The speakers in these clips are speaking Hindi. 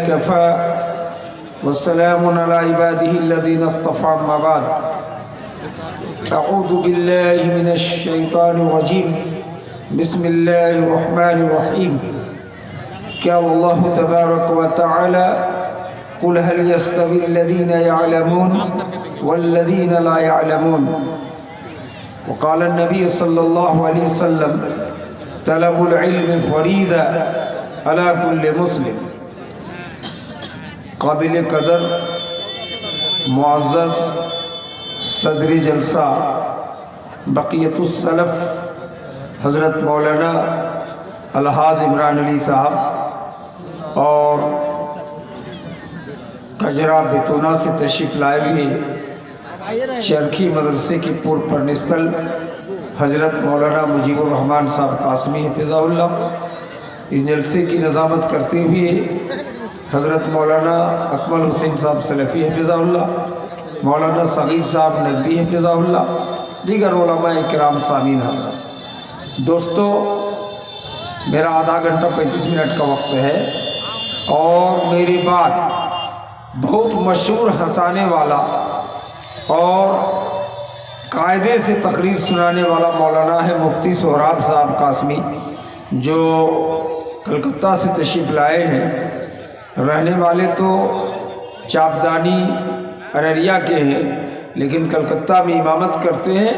कफ़ा वस्सलामुन अला इबादिहिल्लज़ीना इस्तफ़ा अम्मा बाद अऊज़ु बिल्लाहि मिनश शैतानिर रजीम बिस्मिल्लाहिर रहमानिर रहीम क़ाल अल्लाहु तबारक व तआला क़ुल हल यस्तविल्लज़ीना यअलमून वल्लज़ीना ला यअलमून व क़ाल नबी सल्लल्लाहु अलैहि वसल्लम तलबुल इल्म फ़रीदा अला कुल्लि मुस्लिम। काबिल कदर मुअज़्ज़ज़ सदरी जलसा बक़ियतुस सलफ़ हज़रत मौलाना अलहाज इमरान अली साहब और कजरा बेतुना से तशरीफ़ लाए हुए चरखी मदरसे की पूर्व प्रिंसिपल हज़रत मौलाना मुजीबुर रहमान साहब कासमी हफ़िज़हुल्लाह, इस जलसे की नज़ामत करते हुए हज़रत मौलाना अकमल हुसैन साहब सलफ़ी हफ़िज़हुल्लाह, मौलाना सग़ीर साहब नज़वी हफ़िज़हुल्लाह, दीगर उलमा इकराम सामीन हज़रात। दोस्तों, मेरा आधा घंटा 35 मिनट का वक्त है और मेरी बात बहुत मशहूर हंसाने वाला और कायदे से तकरीर सुनाने वाला मौलाना है मुफ्ती सोहराब साहब कासमी, जो कलकत्ता से तशरीफ़ लाए हैं। रहने वाले तो चापदानी अररिया के हैं, लेकिन कलकत्ता में इमामत करते हैं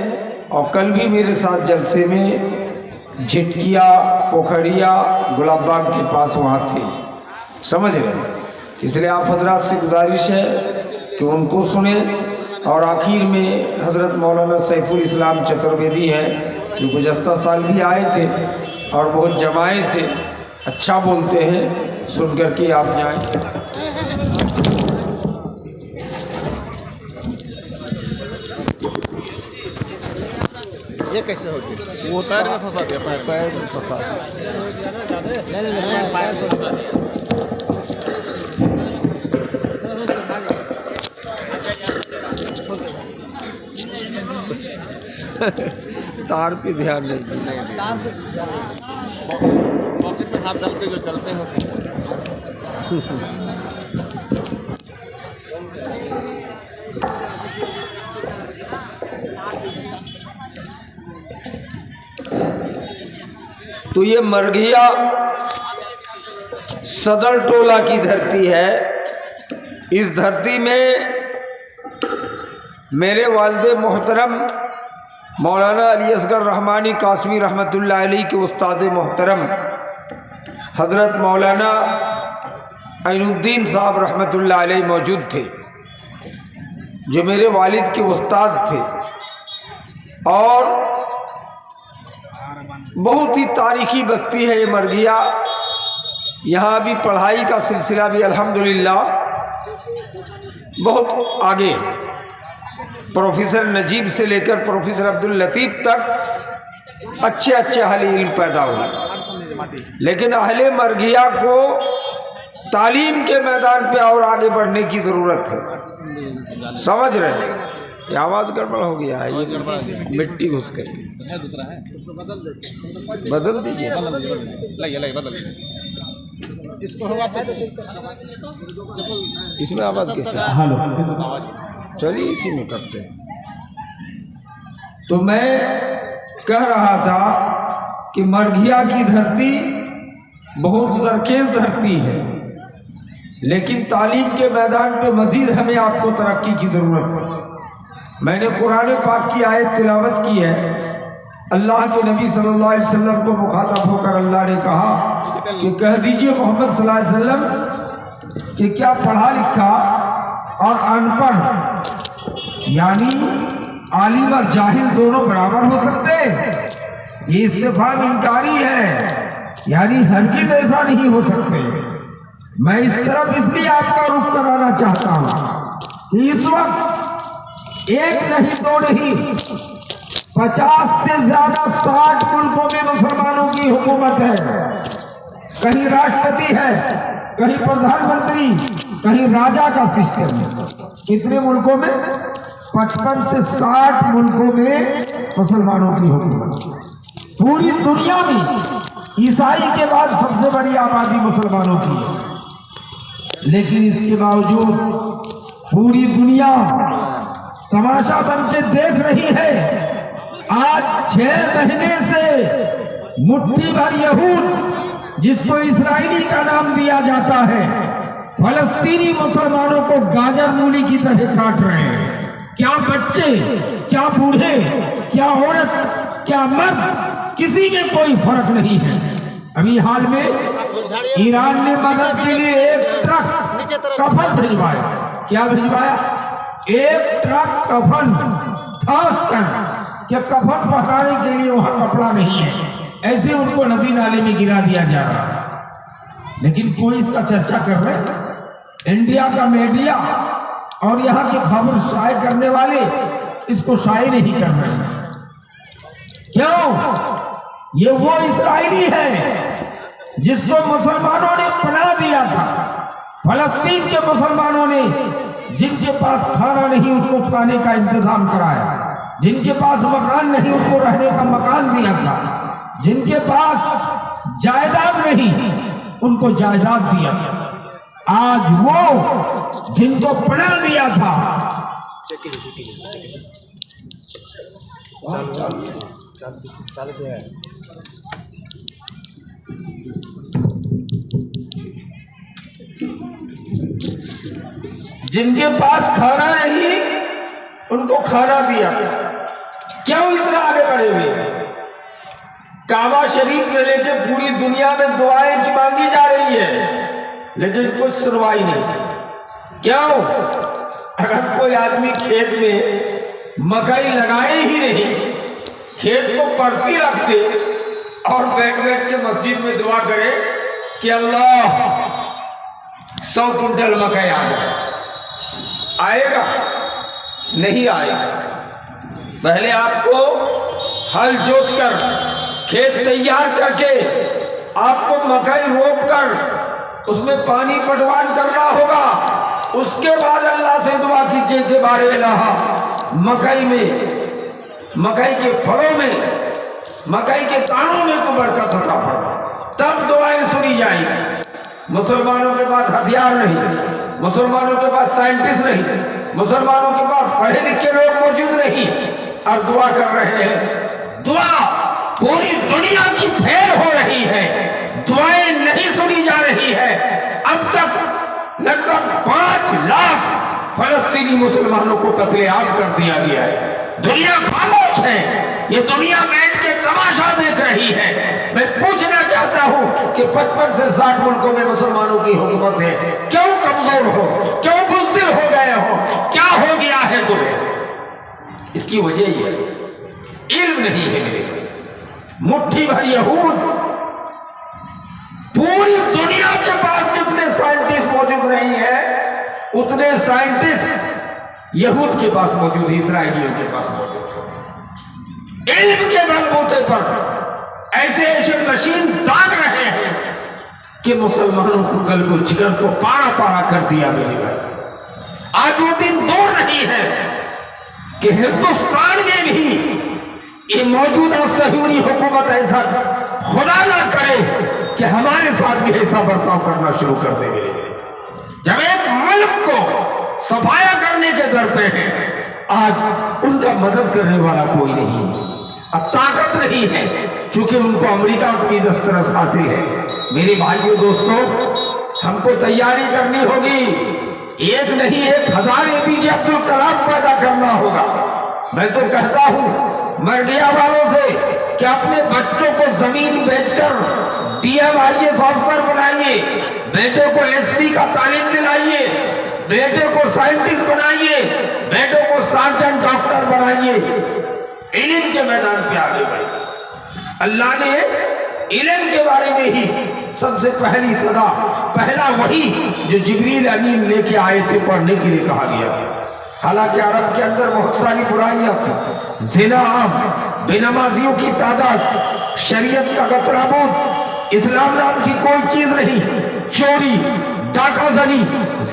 और कल भी मेरे साथ जलसे में झिटकिया पोखरिया गुलाबबाग के पास वहाँ थे, समझ रहे। इसलिए आप हजरात से गुजारिश है कि उनको सुने। और आखिर में हज़रत मौलाना सैफुल इस्लाम चतुर्वेदी हैं, जो गुज़श्ता साल भी आए थे और बहुत जमाए थे, अच्छा बोलते हैं, सुन कर के आप जाएं। ये कैसे हो गया? वो पैर में फंसा दिया, पैर में फंसा तार पे ध्यान नहीं दिया, पॉकेट में हाथ डाल के जो चलते हैं तो ये मरघिया सदर टोला की धरती है। इस धरती में मेरे वालिद मोहतरम मौलाना अली असगर रहमानी कासमी रहमतुल्लाह अलैह के उस्ताद मोहतरम हज़रत मौलाना ऐनुद्दीन साहब रहमतुल्लाह अलैह मौजूद थे, जो मेरे वालिद के उस्ताद थे और बहुत ही तारीखी बस्ती है ये मरघिया। यहाँ भी पढ़ाई का सिलसिला भी अल्हम्दुलिल्लाह बहुत आगे, प्रोफेसर नजीब से लेकर प्रोफेसर अब्दुल लतीफ़ तक अच्छे अच्छे अहले इल्म पैदा हुए। लेकिन अहले मरघिया को तालीम के मैदान पे और आगे बढ़ने की ज़रूरत है, समझ रहे हैं। ये आवाज़ गड़बड़ हो गया है, ये मिट्टी घुस गई, बदल दीजिए, इसको होगा तो इसमें आवाज़ कैसे? चलिए इसी में करते हैं। तो मैं कह रहा था कि मरघिया की धरती बहुत ज़रखेज़ धरती है, लेकिन तालीम के मैदान पे मज़ीद हमें आपको तरक्की की ज़रूरत है। मैंने कुरान पाक की आयत तिलावत की है। अल्लाह के नबी सल्लल्लाहु अलैहि वसल्लम को मुखातब होकर अल्लाह ने कहा कि कह दीजिए मोहम्मद सल्लल्लाहु अलैहि वसल्लम कि क्या पढ़ा लिखा और अनपढ़ यानी आलिम और जाहिल दोनों बराबर हो सकते हैं? ये इस्तिफाम इनकारी है, यानी हरगिज़ ऐसा नहीं हो सकते। मैं इस तरफ इसलिए आपका रुख कराना चाहता हूँ कि इस वक्त एक नहीं दो नहीं 50 से ज्यादा 60 मुल्कों में मुसलमानों की हुकूमत है। कहीं राष्ट्रपति है, कहीं प्रधानमंत्री, कहीं राजा का सिस्टम है। कितने मुल्कों में? 55 से 60 मुल्कों में मुसलमानों की हुकूमत। पूरी दुनिया में ईसाई के बाद सबसे बड़ी आबादी मुसलमानों की है। लेकिन इसके बावजूद पूरी दुनिया तमाशा बन के देख रही है। आज 6 महीने से मुट्ठी भर यहूद, जिसको इस्राएली का नाम दिया जाता है, फलस्तीनी मुसलमानों को गाजर मूली की तरह काट रहे हैं। क्या बच्चे, क्या बूढ़े, क्या औरत, क्या मर्द, किसी में कोई फर्क नहीं है। अभी हाल में ईरान ने मदद के लिए एक ट्रक कफन भिजवाया। क्या भिजवाया? एक ट्रक कफन, खास कर कि कफन पहनाने के लिए वहां कपड़ा नहीं है, ऐसे उनको नदी नाले में गिरा दिया जा रहा है। लेकिन कोई इसका चर्चा कर रहे हैं। इंडिया का मीडिया और यहाँ के खबर शाये करने वाले इसको शाये नहीं कर रहे हैं। क्यों? ये वो इस्राएली है जिसको मुसलमानों ने पनाह दिया था। फलस्तीन के मुसलमानों ने, जिनके पास खाना नहीं उनको खाने का इंतजाम कराया, जिनके पास मकान नहीं उनको रहने का मकान दिया था, जिनके पास जायदाद नहीं उनको जायदाद दिया था। आज वो जिनको पनाह दिया था, जिनके पास खाना नहीं उनको खाना दिया था। क्यों इतना आगे बढ़े हुए? काबा शरीफ से लेकर पूरी दुनिया में दुआएं की मांगी जा रही है, लेकिन कुछ सुनवाई नहीं। क्यों? अगर कोई आदमी खेत में मकई लगाए ही नहीं, खेत को परती रख दे और बैठ बैठ के मस्जिद में दुआ करे कि अल्लाह 100 कुंटल मकई आ जाए, आएगा? नहीं आएगा। पहले आपको हल जोत कर, खेत तैयार करके, आपको मकई रोप कर उसमें पानी पटवान करना होगा। उसके बाद अल्लाह से दुआ कीजिए कि बारे अल्लाह मकई में, मकई के फलों में, मकई के दानों में तो बरकत अता फरमा, तब दुआएं सुनी जाएंगी। मुसलमानों के पास हथियार नहीं, मुसलमानों के पास साइंटिस्ट नहीं, मुसलमानों के पास पढ़े लिखे लोग मौजूद नहीं, और दुआ कर रहे हैं। दुआ पूरी दुनिया की फेल हो रही है, दुआएं नहीं सुनी जा रही है। अब तक लगभग 5 लाख फलस्तीनी मुसलमानों को कत्लेआम कर दिया गया है। दुनिया खामोश है, ये दुनिया बैठ के तमाशा देख रही है। मैं पूछना चाहता हूं कि 55 से 60 मुल्कों में मुसलमानों की हुकूमत है, क्यों कमजोर हो, क्यों बुज़दिल हो गए हो, क्या हो गया है तुम्हें? इसकी वजह यह इल्म नहीं है मेरे। मुट्ठी भर यहूद, पूरी दुनिया के पास जितने साइंटिस्ट मौजूद नहीं है, उतने साइंटिस्ट यहूद के पास मौजूद है, इस्राएलियों के पास मौजूद है। इल्म के बलबूते पर ऐसे ऐसे मशीन दाग रहे हैं कि मुसलमानों को कल्बो जिगर को पारा पारा कर दिया। मेरे भाई, आज वो दिन दूर नहीं है कि हिंदुस्तान में भी ये मौजूदा सहूरी हुकूमत ऐसा खुदा ना करे कि हमारे साथ भी ऐसा बर्ताव करना शुरू कर दे। जब एक मुल्क को सफाया करने के दर पे है, आज उनका मदद करने वाला कोई नहीं है। अब ताकत नहीं है, चूंकि उनको अमेरिका की दस्तरस हासिल है। मेरे भाइयों दोस्तों, हमको तैयारी करनी होगी। एक नहीं 1000 एपीजे अब्दुल कलाम पैदा करना होगा। मैं तो कहता हूं मर गया वालों से कि अपने बच्चों को जमीन बेचकर डीएम आईएएस ऑफिसर बनाइए, बेटे को एसपी का तालीम दिलाइए, बेटे को साइंटिस्ट बनाइए, बेटों को सर्जन डॉक्टर बनाइए। इल्म के मैदान पे आगे बढ़े। अल्लाह ने इल्म के बारे में ही सबसे पहली सदा, पहला वही जो जिब्रील अमीन लेके आए थे पढ़ने के लिए कहा गया। हालांकि अरब के अंदर बहुत सारी बुराइयां थी, जिना आम, बेनमाजियों की तादाद, शरीयत का गतराबूत, इस्लाम नाम की कोई चीज नहीं, चोरी, डाकाजनी,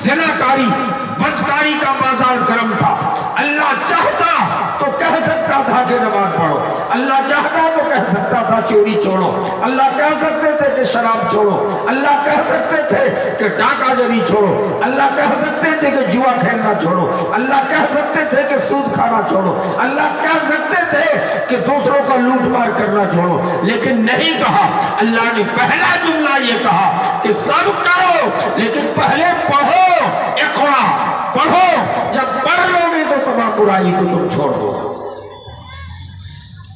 जिनाकारी, बदकारी का बाजार गर्म था। अल्लाह चाहता तो कह सकता था कि नमाज पढ़ो, अल्लाह चाहता तो कह सकता था चोरी छोड़ो, अल्लाह कह सकते थे कि शराब छोड़ो, अल्लाह कह सकते थे कि डाकाजनी छोड़ो, अल्लाह कह सकते थे कि जुआ खेलना छोड़ो, अल्लाह कह सकते थे कि सूद खाना छोड़ो, अल्लाह कह सकते थे कि दूसरों का लूट मार करना छोड़ो, लेकिन नहीं कहा। अल्लाह ने पहला जुमला ये कहा कि सब करो लेकिन पहले पढ़ो, इक़रा पढ़ो, जब पढ़ लोगे तो तमाम बुराई को तुम छोड़ दो।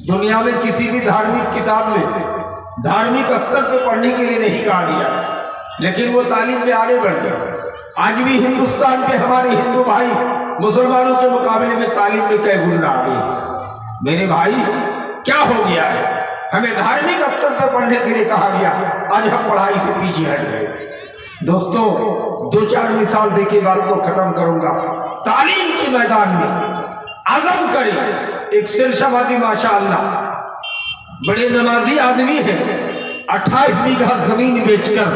दुनिया में किसी भी धार्मिक किताब में धार्मिक स्तर पर पढ़ने के लिए नहीं कहा गया, लेकिन वो तालीम में आगे बढ़ गया। आज भी हिंदुस्तान पे हमारे हिंदू भाई मुसलमानों के मुकाबले में तालीम में कई गुना आ गई। मेरे भाई क्या हो गया है, हमें धार्मिक स्तर पर पढ़ने के लिए कहा गया, आज हम पढ़ाई से पीछे हट गए। दोस्तों, दो चार मिसाल देके बात को खत्म करूंगा। तालीम के मैदान में आजम करें, एक शेरशाबादी माशाअल्लाह बड़े नमाजी आदमी है, 28 बीघा जमीन बेचकर,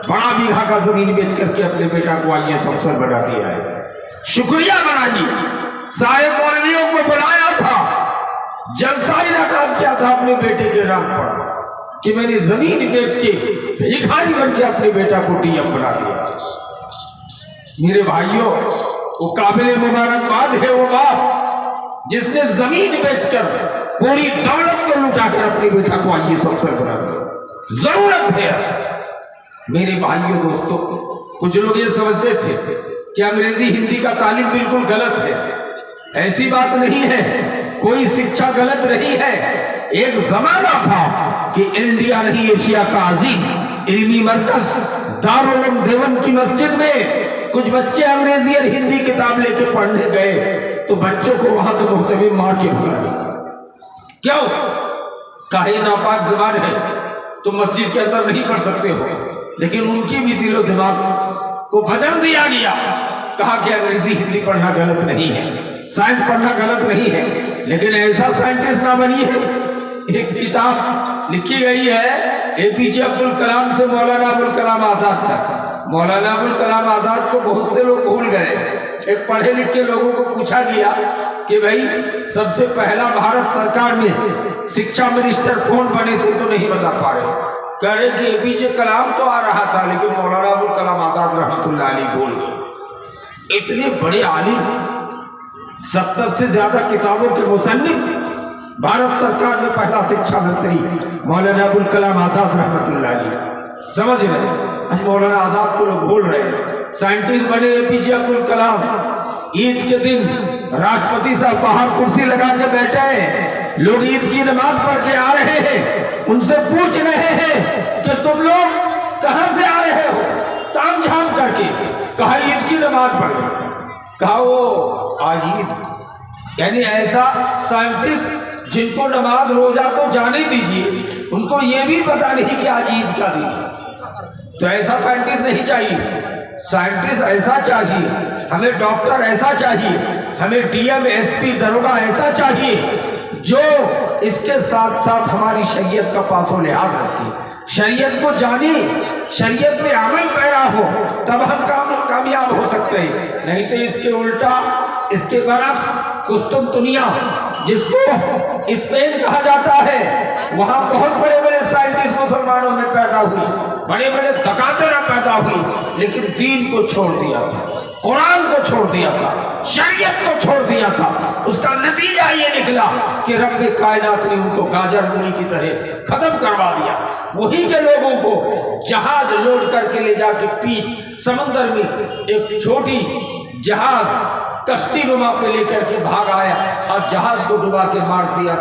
बड़ा बीघा का जमीन बेच करके अपने बेटा को आईएएस अफसर बना दिया है। शुक्रिया मनाइए, सारे मौलवियों को बुलाया था, जलसा इनाकाद किया था अपने बेटे के नाम पर कि मैंने जमीन बेच के भिखारी बन के अपने बेटा को डीएम बना दिया। मेरे भाइयों, वो काबिल मुबारकबाद है वो बाप जिसने जमीन बेचकर पूरी दौलत को लुटाकर अपने बेटा को आईएएस अफसर बना दिया। जरूरत है मेरे भाइयों दोस्तों, कुछ लोग ये समझते थे कि अंग्रेजी हिंदी का तालीम बिल्कुल गलत है। ऐसी बात नहीं है, कोई शिक्षा गलत नहीं है। एक जमाना था कि इंडिया नहीं एशिया का अजीम इल्मी मरकज दारुल उलूम देवबंद की मस्जिद में कुछ बच्चे अंग्रेजी और हिंदी किताब लेके पढ़ने गए तो बच्चों को वहां के मुख्तबी मार के भगा दिया। क्यों? काहे नापाक ज़बान है तो मस्जिद के अंदर नहीं पढ़ सकते हो, लेकिन उनकी भी दिलो दिमाग को बदल दिया गया। कहा कि अंग्रेजी हिंदी पढ़ना गलत नहीं है, साइंस पढ़ना गलत नहीं है, लेकिन ऐसा साइंटिस्ट ना बनिए। एक किताब लिखी गई है एपीजे अब्दुल कलाम से मौलाना अबुल कलाम आजाद तक। मौलाना अबुल कलाम आजाद को बहुत से लोग भूल गए। एक पढ़े लिखे लोगों को पूछा गया कि भाई सबसे पहला भारत सरकार में शिक्षा मिनिस्टर कौन बने थे, तो नहीं बता पा रहे। कह रहे कि एपीजे कलाम तो आ रहा था, लेकिन मौलाना अबुल कलाम आजाद रहमतुल्लाह अलैह भूल गए। इतने बड़े आलिम, 70 से ज्यादा किताबों के मुसन्निफ, भारत सरकार में पहला शिक्षा मंत्री मौलाना अबुल कलाम आजाद रहमतुल्लाह अलैह। समझ रहे, आज मौलाना आजाद को लोग भूल रहे। साइंटिस्ट बने एपीजे अब्दुल कलाम, ईद के दिन राष्ट्रपति साहब बाहर कुर्सी लगा के बैठे हैं, लोग ईद की नमाज पढ़ के आ रहे हैं, उनसे पूछ रहे हैं कि तुम लोग कहां से आ रहे हो, ताम झाम करके। कहा ईद की नमाज पढ़। कहा वो आज ईद, यानी ऐसा साइंटिस्ट जिनको नमाज रोजा तो जाने दीजिए, उनको ये भी पता नहीं कि आज ईद का दिन है। तो ऐसा साइंटिस्ट नहीं चाहिए। साइंटिस्ट ऐसा चाहिए, हमें डॉक्टर ऐसा चाहिए, हमें डीएम एसपी दरोगा ऐसा चाहिए जो इसके साथ साथ हमारी शरीयत का पासो लिहाज रखे, शरीयत को जाने, शरीयत में अमल पैरा हो, तब हम कामयाब हो सकते हैं। नहीं तो इसके उल्टा, इसके बरक्स कुस्तुनतुनिया जिसको स्पेन कहा जाता है, वहां बहुत बड़े बड़े साइंटिस्ट मुसलमानों में पैदा हुए, बड़े बड़े दकातेरा पैदा हुई, लेकिन दीन को छोड़ दिया था, कुरान को छोड़ दिया था, शरीयत को छोड़ दिया था। उसका नतीजा ये निकला कि रब्बे कायनात ने उनको गाजर मूली की तरह खत्म करवा दिया। वहीं के लोगों को जहाज लोड करके ले जाके पीठ समंदर में एक छोटी जहाज कश्ती नुमा पे लेकर के भाग आया और जहाज को डुबा के मार दिया।